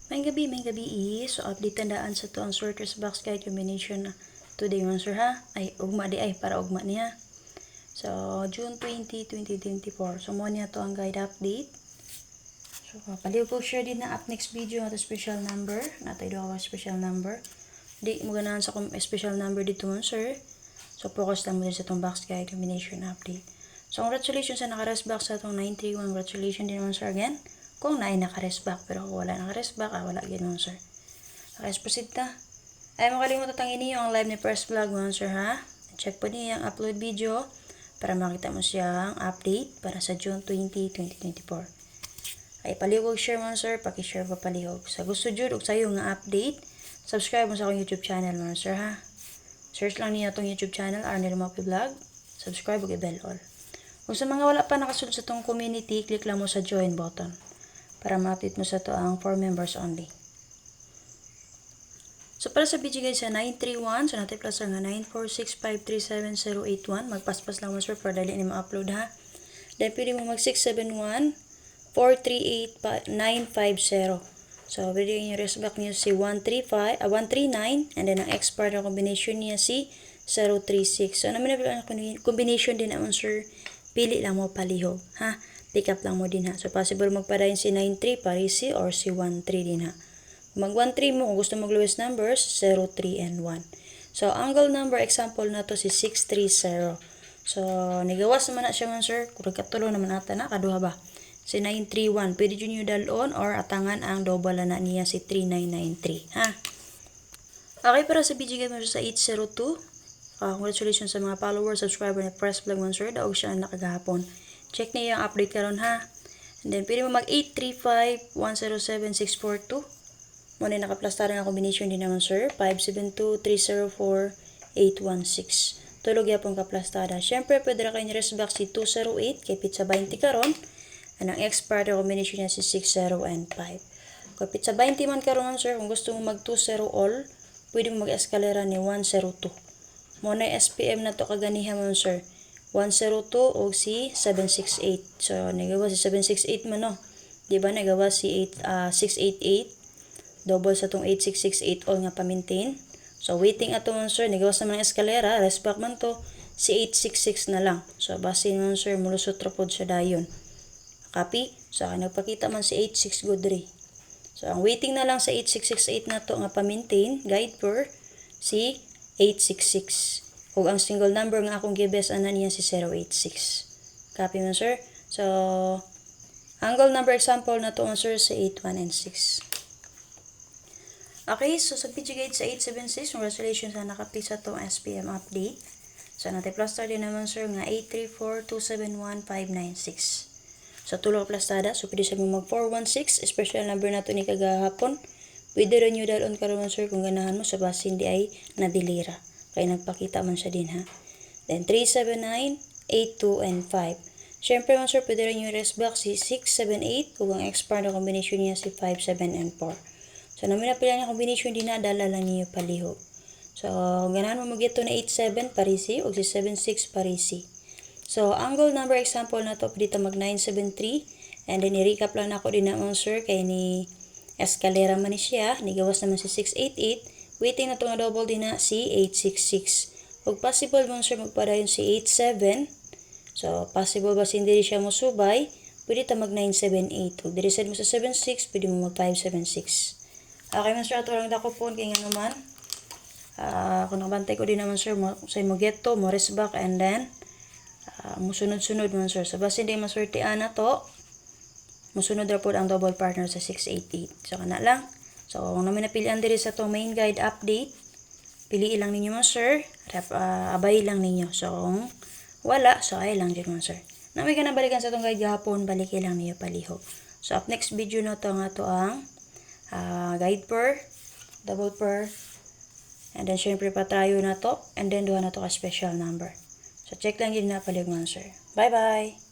May gabi So, update tandaan sa to ang sorters box guide combination na today man sir ha. Ay, ugma di ay, para ugma niya. So, June 20, 2024. So, mo niya to ang guide update. So, paliw ko share din na up next video na to special number. Natay do ako special number. Di mo ganahan sa special number dito man sir. So, focus lang mo din sa itong box guide combination update. So, congratulations sa naka-rest box sa itong 931. Congratulations din naman sir again. Kung na ay naka-rest back, pero kung wala naka-rest back, wala ganoon sir. Okay, proceed na. Ay, makalimutan tangin niyo ang live ni First Vlog mo sir ha. Check po niyo ang upload video para makita mo siya ang update para sa June 20, 2024. Ay, palihog share mo sir, paki-share pa palihog. Sa gusto jud og sayo nga update, subscribe mo sa akong YouTube channel mo sir ha. Search lang niyo itong YouTube channel, Arnel Mapi Vlog. Subscribe ug i-bell all. Kung sa mga wala pa nakasunod sa itong community, click lang mo sa join button para ma-update mo sa to ang 4 members only. So, para sa video guys, sa 931, so natin plus nga 946537081. Magpaspas lang mo sir para dali ni ma-upload ha. Then, pwede mo mag 671-438-950. So, pwede yung rest back niyo si 139, and then ang expert na combination niya si 036. So, namin na combination din naman sir, pili lang mo palihog ha. Pick up lang mo din ha. So, possible magpadayon si 93, parisi, or si 13 din ha. Mag 13 mo, kung gusto mag lowest numbers, 0, 3, and 1. So, angle number example na to si 630. So, nigawas naman na siya man sir. Kung katulo naman ata na, kaduha ba? Si 931. Pwede dyan yung dalon or atangan ang double na niya si 3993 ha. Okay, para sa video game sa 802. Congratulations sa mga followers, subscriber na Press Vlog man sir. Daog siya ang nakagahapon. Check niyo yung update karon ha. And then, pwede mo mag 835-107-642. Muna yung nakaplastara na combination din naman sir. 572-304-816. Tulog yapon kaplastada. Siyempre, pwede na kayo rest back si 208 kay pizza 20 karon. And ang expert combination niya si 60 and 5. Kung pizza 20 man karon sir, kung gusto mo mag 20 all, pwede mo mag-eskalera ni 102. Muna yung SPM na to kaganihan mo sir. 102 o si 768. So, nagawa si 768 man no. Diba, nagawa si 688. Double sa tong 8668 all nga pa-maintain. So, waiting ato man sir. Nagawa sa mga eskalera. Rest back man to. Si 866 na lang. So, basin man sir. Mulusot rapod siya dayon. Copy. So, nagpakita man si 86 Godre. So, ang waiting na lang sa 8668 na to nga pa-maintain. Guide per si 866. Kung ang single number nga akong gibes ana niya si 086. Copy mo sir. So, angle number example na to sir sa 81 and 6. Okay, so sa video guide sa 876, congratulations sa nakapi sa itong SPM update. So, natin plaster din naman sir nga 834-271-596. So, tulo plastada. So, pwede sa mo mag 416, special number na to ni kagahapon. Pwede rin nyo dalon karon sir kung ganahan mo sa basin di ay nadilira. Kaya nagpakita man siya din ha. Then 379, 82, and 5. Siyempre man sir, pwede rin yung rest back si 678 kung ang expert na combination niya si 5, 7, and 4. So, namin na pila niya combination din na, dala lang niyo palihog. So, kung ganahan mo mag-ito na 87 parisi o si 76 parisi. So, angle number example na to, pwede mag 973. And then, i-recap lang ako din naman sir, kaya ni eskalera man ni siya. Nigawas naman si 688. Waiting na ito nga double din na si 866. Kung possible mo sir magpadayon si 87. So, possible ba hindi siya mo subay, pwede ta mag 978. Kung diresend mo sa 76, pwede mo mag 576. Okay man sir, ato lang dako po kaya nga naman. Kung nakabantay ko din naman sir, say mo get to, mo rest back, and then musunod-sunod man sir. So, basta hindi maswertean na to, musunod na po ang double partner sa 688. So, kana lang. So, kung namin napilian diri sa itong main guide update, piliin lang ninyo mo sir, abay lang ninyo. So, kung wala, so ay lang dyan mo sir. Namin ka nabalikan sa itong guide gahapon, balikin lang ninyo palihog. So, up next video na to nga to ang guide per, double per, and then syempre patrayo na to, and then duha na to ka special number. So, check lang din na palihog mo sir. Bye-bye!